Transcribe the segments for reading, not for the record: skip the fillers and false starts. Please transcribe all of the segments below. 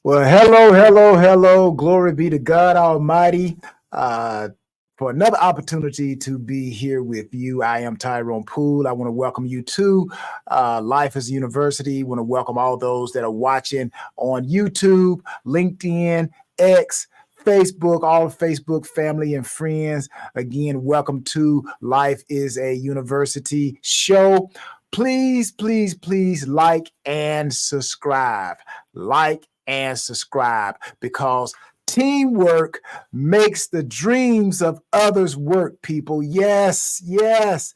Well, hello, hello, hello. Glory be to God Almighty for another opportunity to be here with you. I am Tyrone Poole. I want to welcome you to Life is a University. I want to welcome all those that are watching on YouTube, LinkedIn, X, Facebook, all Facebook family and friends. Again, welcome to Life is a University show. Please, please, please like and subscribe. Like and subscribe because teamwork makes the dreams of others work, people. Yes, yes.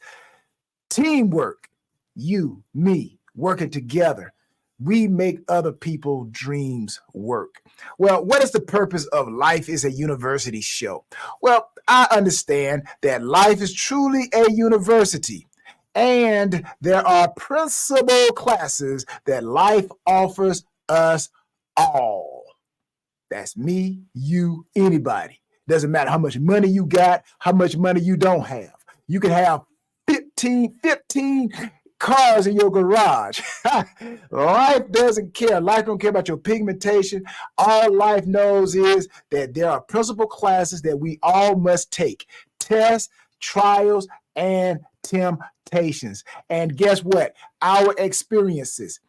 Teamwork, you, me, working together. We make other people's dreams work. Well, what is the purpose of Life is a University show? Well, I understand that life is truly a university. And there are principal classes that life offers us all. That's me, you, anybody. Doesn't matter how much money you got, how much money you don't have. You can have 15 cars in your garage. Life doesn't care. Life don't care about your pigmentation. All life knows is that there are principal classes that we all must take. Tests, trials, and temptations. And guess what? Our experiences,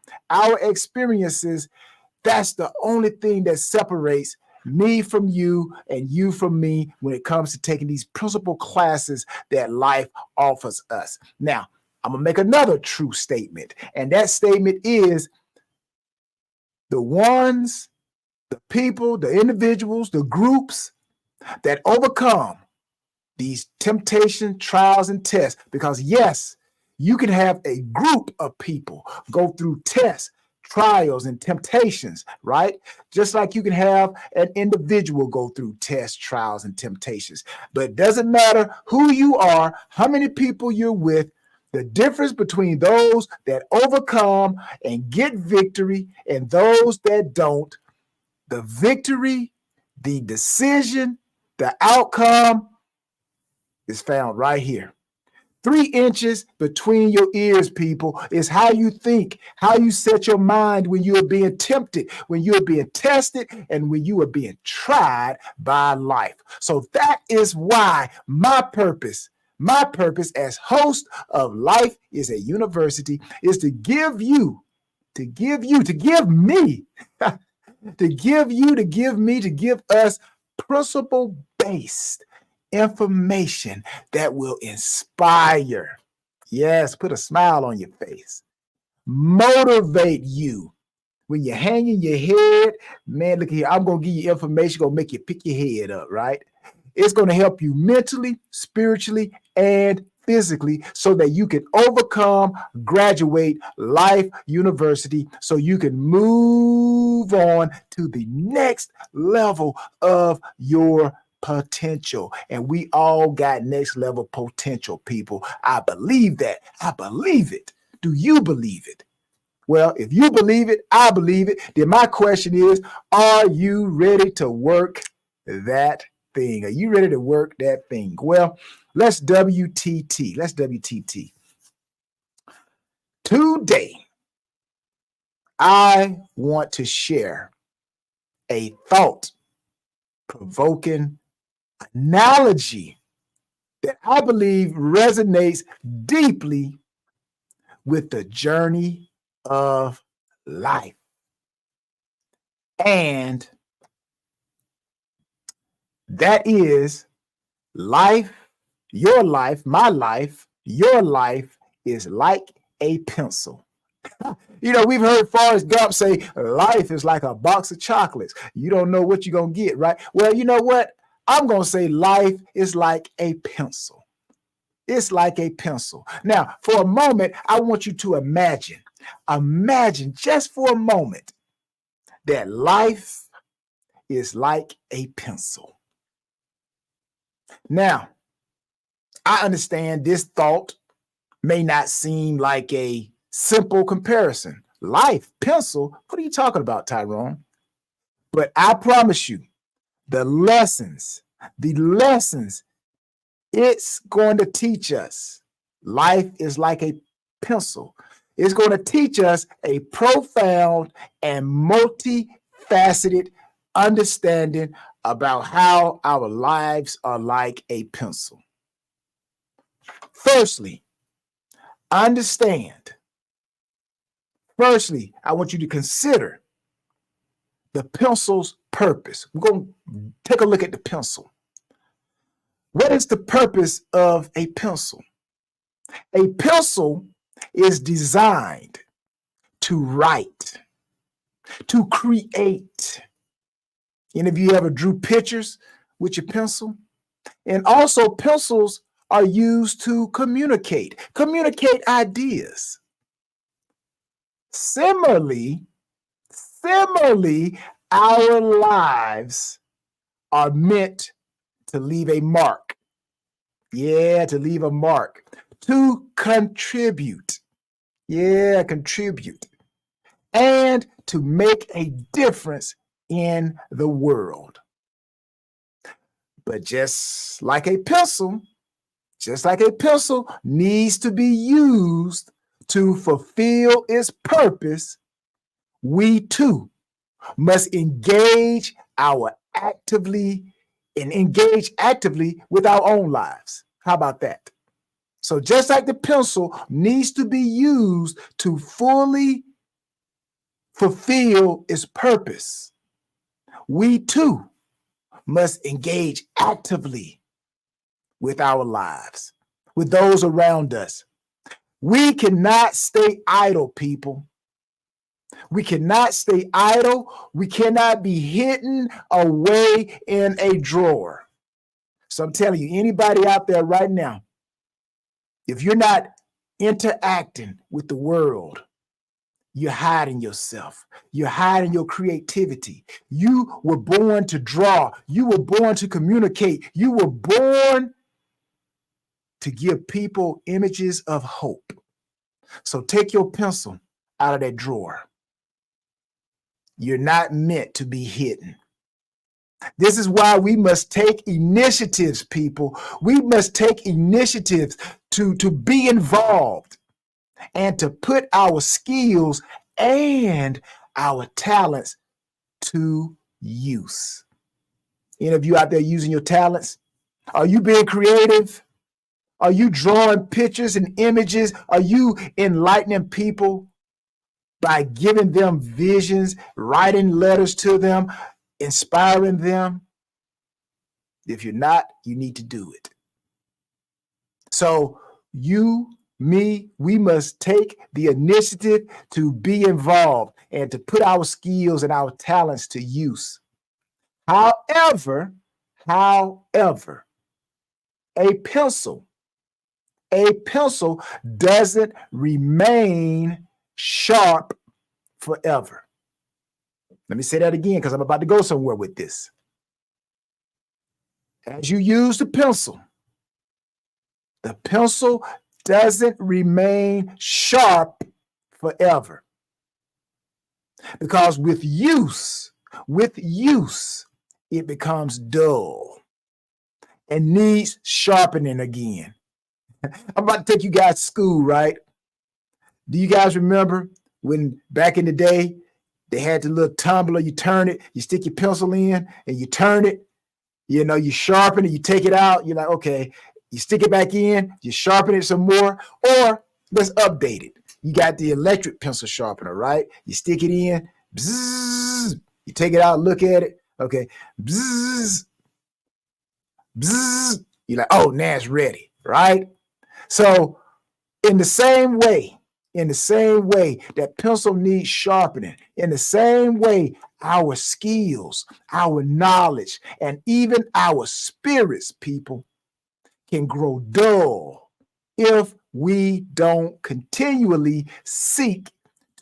that's the only thing that separates me from you and you from me when it comes to taking these principal classes that life offers us. Now, I'm going to make another true statement, and that statement is the ones, the people, the individuals, the groups that overcome these temptation, trials, and tests, because yes, you can have a group of people go through tests, trials, and temptations, right? Just like you can have an individual go through tests, trials, and temptations. But it doesn't matter who you are, how many people you're with, the difference between those that overcome and get victory and those that don't, the victory, the decision, the outcome is found right here. 3 inches between your ears, people, is how you think, how you set your mind when you are being tempted, when you are being tested, and when you are being tried by life. So that is why my purpose as host of Life is a University is to give me, to give us principle-based information that will inspire. Yes, put a smile on your face. Motivate you. When you're hanging your head, man, look here, I'm going to give you information, going to make you pick your head up, right? It's going to help you mentally, spiritually, and physically so that you can overcome, graduate Life University so you can move on to the next level of your potential. And we all got next level potential, people. I believe that. I believe it. Do you believe it? Well, if you believe it, I believe it. Then my question is, are you ready to work that thing? Are you ready to work that thing? Well, let's WTT. Let's WTT. Today, I want to share a thought-provoking analogy that I believe resonates deeply with the journey of life. And that is life, your life, my life, your life is like a pencil. You know, we've heard Forrest Gump say, life is like a box of chocolates. You don't know what you're going to get, right? Well, you know what? I'm going to say life is like a pencil. It's like a pencil. Now, for a moment, I want you to imagine just for a moment that life is like a pencil. Now, I understand this thought may not seem like a simple comparison. Life, pencil, what are you talking about, Tyrone? But I promise you, the lessons it's going to teach us. Life is like a pencil. It's going to teach us a profound and multifaceted multifaceted understanding about how our lives are like a pencil. Firstly, understand. Firstly, I want you to consider the pencil's purpose. We're going to take a look at the pencil. What is the purpose of a pencil? A pencil is designed to write, to create. Any of you ever drew pictures with your pencil? And also pencils are used to communicate ideas. Similarly, our lives are meant to leave a mark. Yeah, to leave a mark. To contribute. Yeah, contribute. And to make a difference in the world. But just like a pencil needs to be used to fulfill its purpose, we too must engage actively with our own lives. How about that? So just like the pencil needs to be used to fully fulfill its purpose, we too must engage actively with our lives, with those around us. We cannot stay idle, people. We cannot stay idle. We cannot be hidden away in a drawer. So I'm telling you, anybody out there right now, if you're not interacting with the world, you're hiding yourself. You're hiding your creativity. You were born to draw. You were born to communicate. You were born to give people images of hope. So take your pencil out of that drawer. You're not meant to be hidden. This is why we must take initiatives, people. We must take initiatives to be involved and to put our skills and our talents to use. Any of you out there using your talents? Are you being creative? Are you drawing pictures and images? Are you enlightening people by giving them visions, writing letters to them, inspiring them? If you're not, you need to do it. So you, me, we must take the initiative to be involved and to put our skills and our talents to use. However, a pencil doesn't remain sharp forever. Let me say that again because I'm about to go somewhere with this. As you use the pencil doesn't remain sharp forever. Because with use, it becomes dull and needs sharpening again. I'm about to take you guys to school, right? Do you guys remember when back in the day, they had the little tumbler, you turn it, you stick your pencil in and you turn it, you know, you sharpen it, you take it out, you're like, okay, you stick it back in, you sharpen it some more, or let's update it. You got the electric pencil sharpener, right? You stick it in, bzzz, you take it out, look at it, okay, bzzz, bzzz, you're like, oh, now it's ready, right? So in the same way that pencil needs sharpening, in the same way, our skills, our knowledge, and even our spirits, people, can grow dull if we don't continually seek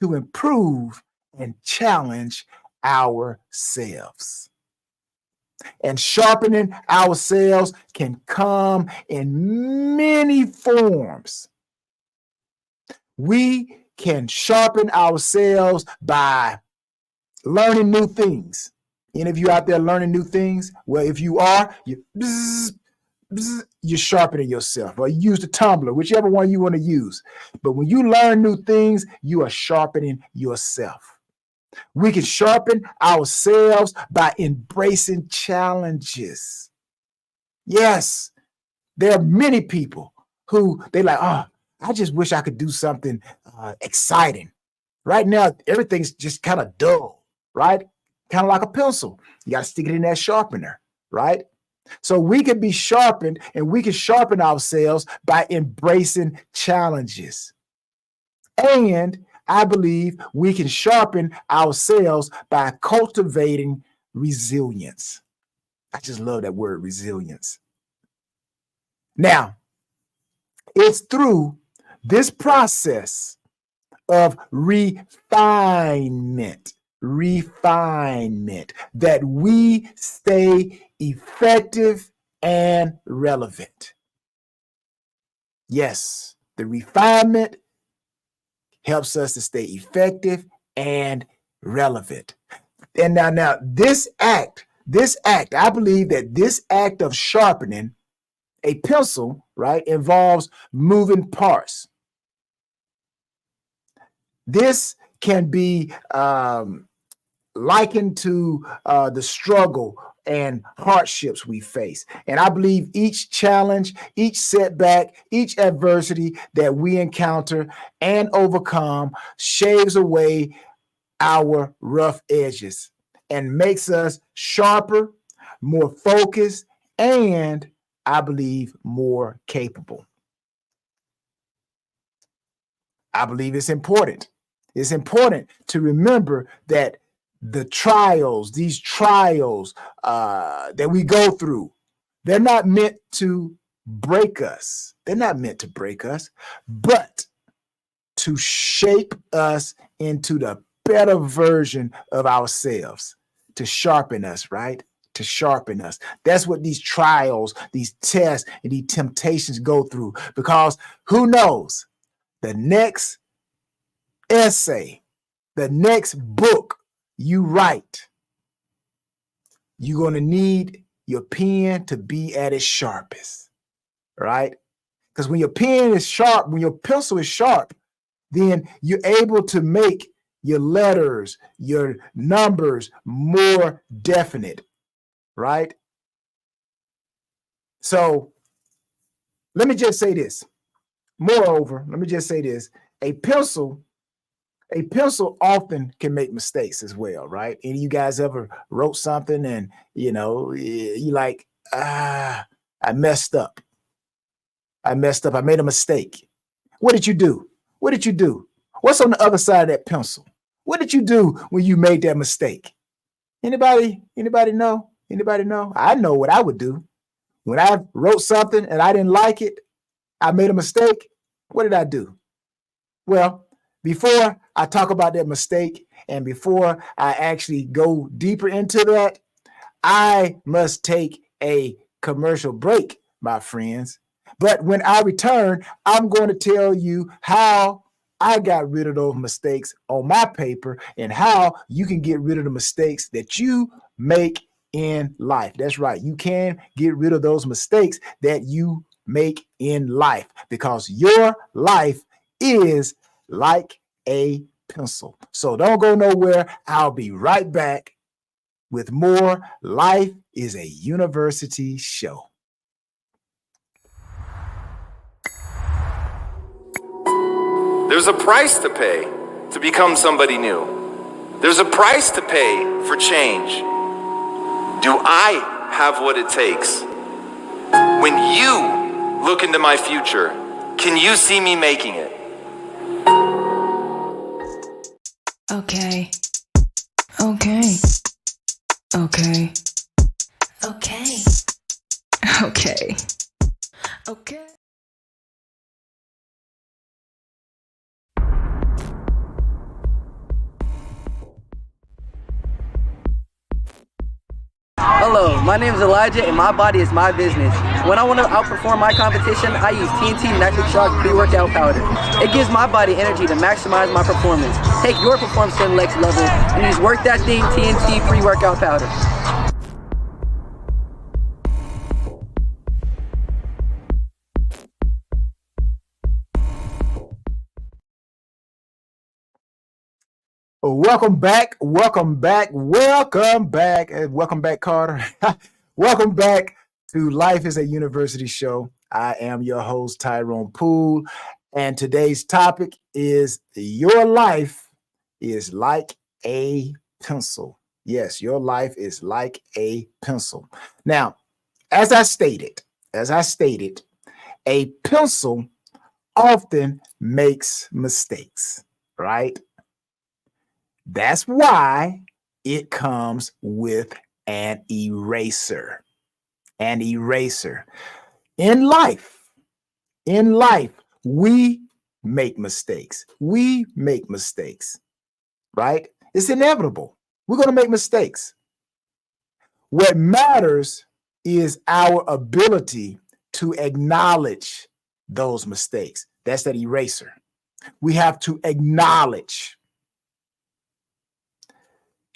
to improve and challenge ourselves. And sharpening ourselves can come in many forms. We can sharpen ourselves by learning new things. Any of you out there learning new things? Well, if you are, you're sharpening yourself, or use the tumbler, whichever one you want to use. But when you learn new things, you are sharpening yourself. We can sharpen ourselves by embracing challenges. Yes, there are many people who they like, oh, I just wish I could do something exciting. Right now, everything's just kind of dull, right? Kind of like a pencil. You got to stick it in that sharpener, right? So we can be sharpened and we can sharpen ourselves by embracing challenges. And I believe we can sharpen ourselves by cultivating resilience. I just love that word, resilience. Now, it's through this process of refinement that we stay effective and relevant. Yes, the refinement helps us to stay effective and relevant. And now this act, I believe that this act of sharpening a pencil, right, involves moving parts. This can be likened to the struggle and hardships we face. And I believe each challenge, each setback, each adversity that we encounter and overcome shaves away our rough edges and makes us sharper, more focused, and I believe more capable. I believe it's important. It's important to remember that these trials that we go through, they're not meant to break us. They're not meant to break us, but to shape us into the better version of ourselves, to sharpen us, right? To sharpen us. That's what these trials, these tests, and these temptations go through. Because who knows? The next essay, the next book you write, you're going to need your pen to be at its sharpest, right? Because when your pen is sharp, when your pencil is sharp, then you're able to make your letters, your numbers more definite, right? So let me just say this. Moreover, let me just say this. A pencil often can make mistakes as well, right? Any of you guys ever wrote something and, you like, I messed up. I made a mistake. What did you do? What did you do? What's on the other side of that pencil? What did you do when you made that mistake? Anybody know? Anybody know? I know what I would do. When I wrote something and I didn't like it, I made a mistake. What did I do? Well, before I talk about that mistake and before I actually go deeper into that, I must take a commercial break, my friends. But when I return, I'm going to tell you how I got rid of those mistakes on my paper and how you can get rid of the mistakes that you make in life. That's right. You can get rid of those mistakes that you make in life because your life is like a pencil. So don't go nowhere. I'll be right back with more Life is a University show. There's a price to pay to become somebody new. There's a price to pay for change. Do I have what it takes? When you look into my future, can you see me making it? Okay. Okay. Okay. Okay. Okay. Okay. Hello, my name is Elijah and my body is my business. When I want to outperform my competition, I use TNT Nitric Shock pre-workout powder. It gives my body energy to maximize my performance. Take your performance to the next level and use Work That Thing TNT pre-workout powder. Welcome back. Welcome back. Welcome back. Welcome back, Carter. Welcome back to Life is a University Show. I am your host, Tyrone Poole, and today's topic is your life is like a pencil. Yes, your life is like a pencil. Now, as I stated, a pencil often makes mistakes, right? That's why it comes with an eraser. An eraser. In life, we make mistakes. We make mistakes, right? It's inevitable. We're going to make mistakes. What matters is our ability to acknowledge those mistakes. That's that eraser. We have to acknowledge.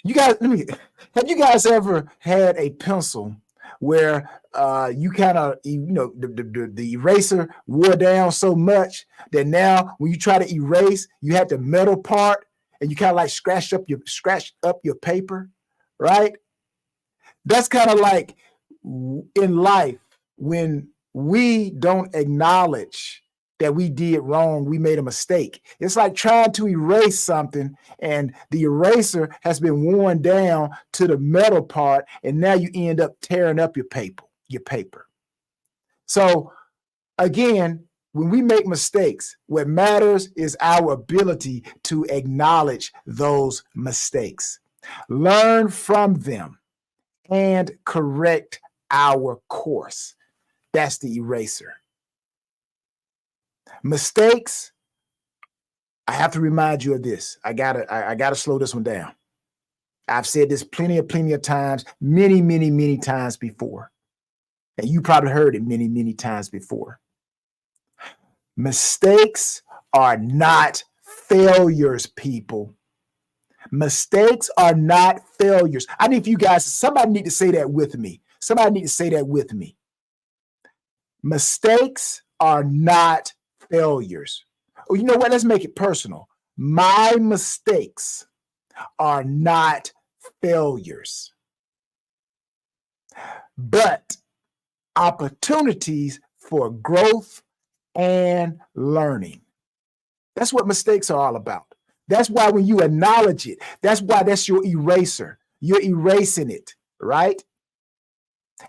You guys, have you guys ever had a pencil where you kind of, the eraser wore down so much that now when you try to erase, you had the metal part and you kind of like scratch up your paper, right? That's kind of like in life when we don't acknowledge that we did wrong, we made a mistake. It's like trying to erase something and the eraser has been worn down to the metal part and now you end up tearing up your paper. So again, when we make mistakes, what matters is our ability to acknowledge those mistakes, learn from them, and correct our course. That's the eraser. Mistakes, I have to remind you of this. I gotta slow this one down. I've said this plenty of times, many times before. And you probably heard it many times before. Mistakes are not failures, people. Mistakes are not failures. I need you guys, somebody need to say that with me. Mistakes are not failures. Oh, you know what? Let's make it personal. My mistakes are not failures, but opportunities for growth and learning. That's what mistakes are all about. That's why when you acknowledge it, that's your eraser. You're erasing it, right?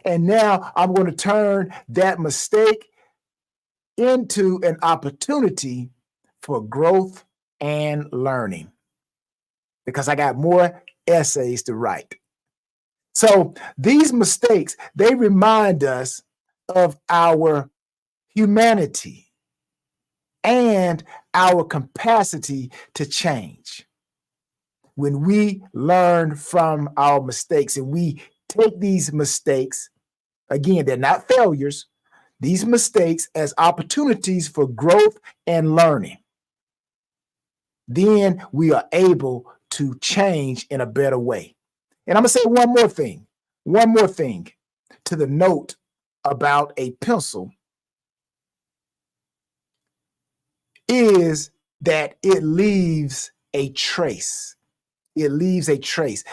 And now I'm going to turn that mistake into an opportunity for growth and learning because I got more essays to write. So these mistakes, they remind us of our humanity and our capacity to change. When we learn from our mistakes and we take these mistakes, again, they're not failures, these mistakes as opportunities for growth and learning, then we are able to change in a better way. And I'm going to say one more thing to the note about a pencil is that it leaves a trace. It leaves a trace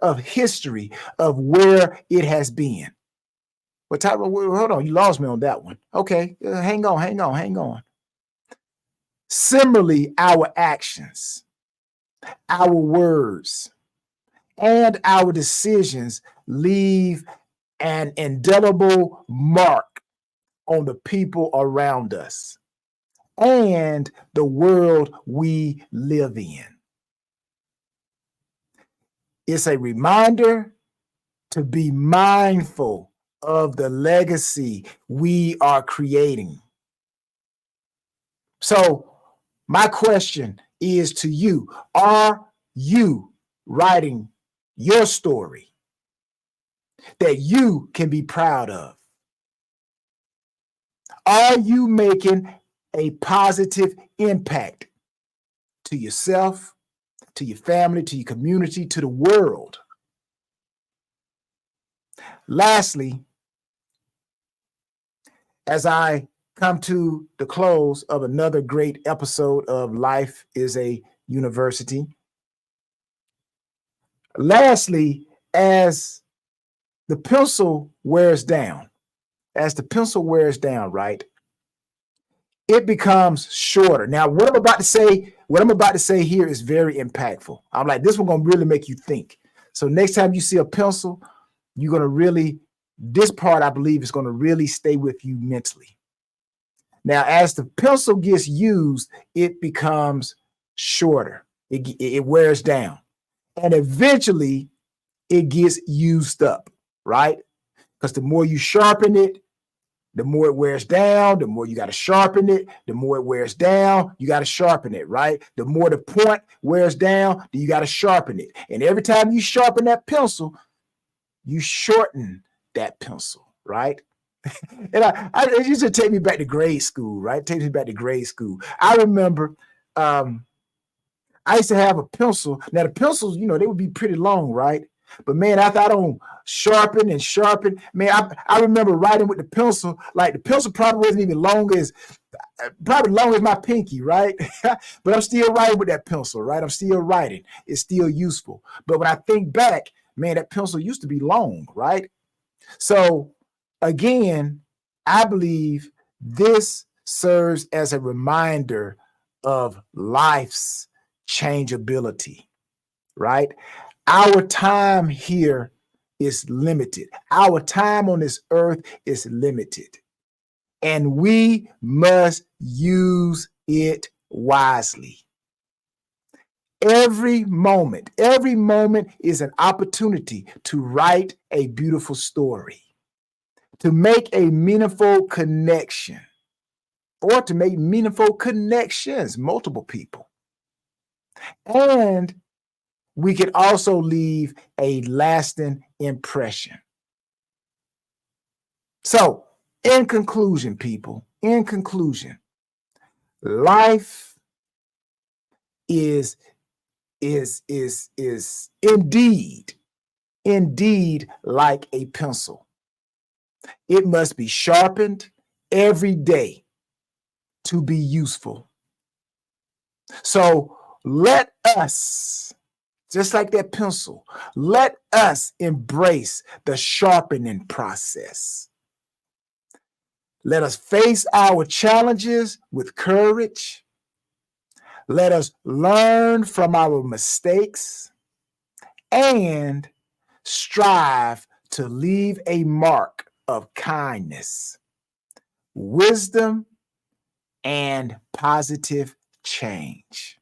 of history of where it has been. But Tyrone, hold on, you lost me on that one. Okay, hang on. Similarly, our actions, our words, and our decisions leave an indelible mark on the people around us and the world we live in. It's a reminder to be mindful of the legacy we are creating. So my question is to you, are you writing your story that you can be proud of? Are you making a positive impact to yourself, to your family, to your community, to the world? Lastly, as I come to the close of another great episode of Life is a University, Lastly, as the pencil wears down, right, it becomes shorter. Now, what I'm about to say here is very impactful. I'm like, this one gonna really make you think. So next time you see a pencil, you're gonna really, this part I believe is gonna really stay with you mentally. Now, as the pencil gets used, it becomes shorter. It wears down, and eventually it gets used up, right? Because the more you sharpen it, the more it wears down, the more you got to sharpen it, the more it wears down, you got to sharpen it, right? The more the point wears down, you got to sharpen it. And every time you sharpen that pencil, you shorten that pencil, right? And it used to take me back to grade school, right? Take me back to grade school. I remember I used to have a pencil. Now, the pencils, they would be pretty long, right? But man, after I don't sharpen, man, I remember writing with the pencil. Like the pencil probably wasn't even long as my pinky, right? But I'm still writing with that pencil, right? I'm still writing. It's still useful. But when I think back, man, that pencil used to be long, right? So again, I believe this serves as a reminder of life's changeability, right? Our time here is limited. Our time on this earth is limited, and we must use it wisely. Every moment is an opportunity to write a beautiful story, to make a meaningful connection, or to make meaningful connections, multiple people. And we can also leave a lasting impression. So, in conclusion, people, life is indeed like a pencil. It must be sharpened every day to be useful. So let us, just like that pencil, let us embrace the sharpening process. Let us face our challenges with courage. Let us learn from our mistakes and strive to leave a mark of kindness, wisdom, and positive change.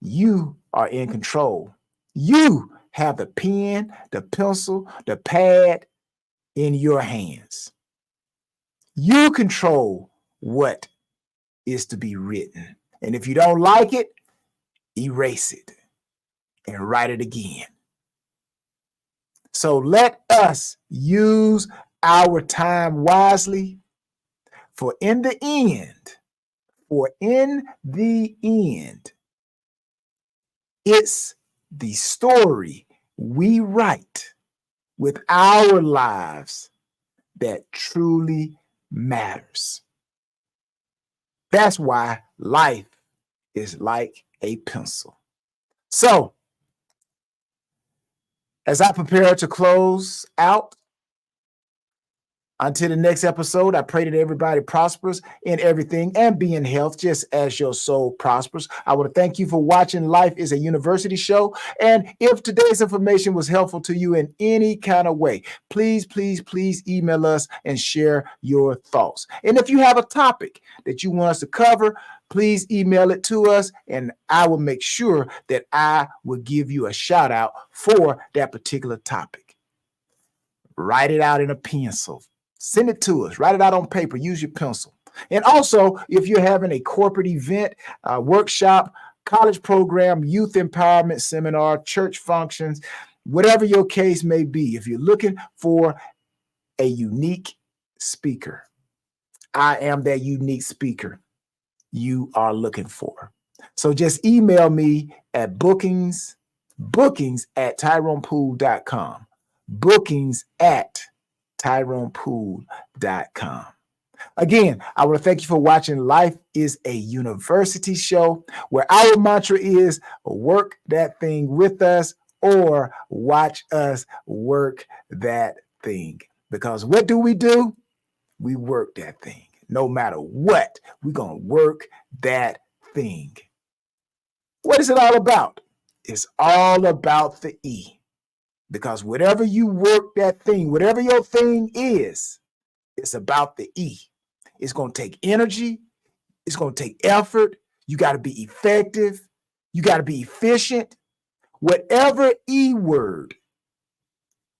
You are in control. You have the pen, the pencil, the pad in your hands. You control what is to be written. And if you don't like it, erase it and write it again. So let us use our time wisely, for in the end, it's the story we write with our lives that truly matters. That's why life is like a pencil. So, as I prepare to close out, until the next episode, I pray that everybody prospers in everything and be in health just as your soul prospers. I want to thank you for watching Life is a University Show. And if today's information was helpful to you in any kind of way, please email us and share your thoughts. And if you have a topic that you want us to cover, please email it to us, and I will make sure that I will give you a shout out for that particular topic. Write it out in a pencil. Send it to us. Write it out on paper. Use your pencil. And also, if you're having a corporate event, workshop, college program, youth empowerment seminar, church functions, whatever your case may be, if you're looking for a unique speaker, I am that unique speaker you are looking for. So just email me at bookings at tyronepoole.com. Bookings at tyronepoole.com. Again, I want to thank you for watching Life is a University show, where our mantra is work that thing with us or watch us work that thing. Because what do? We work that thing. No matter what, we're going to work that thing. What is it all about? It's all about the E. Because whatever you work that thing, whatever your thing is, it's about the E. It's going to take energy. It's going to take effort. You got to be effective. You got to be efficient. Whatever E word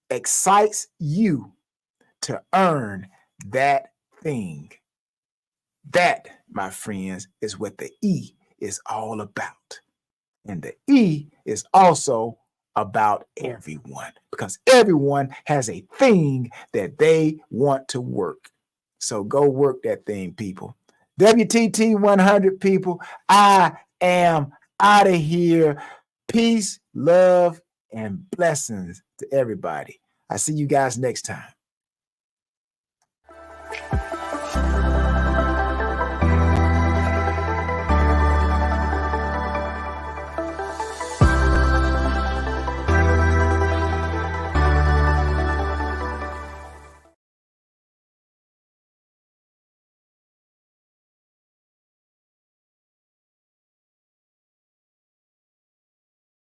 excites you to earn that thing. That, my friends, is what the E is all about. And the E is also about everyone, because everyone has a thing that they want to work. So go work that thing, people. WTT 100 people, I am out of here. Peace, love, and blessings to everybody. I see you guys next time.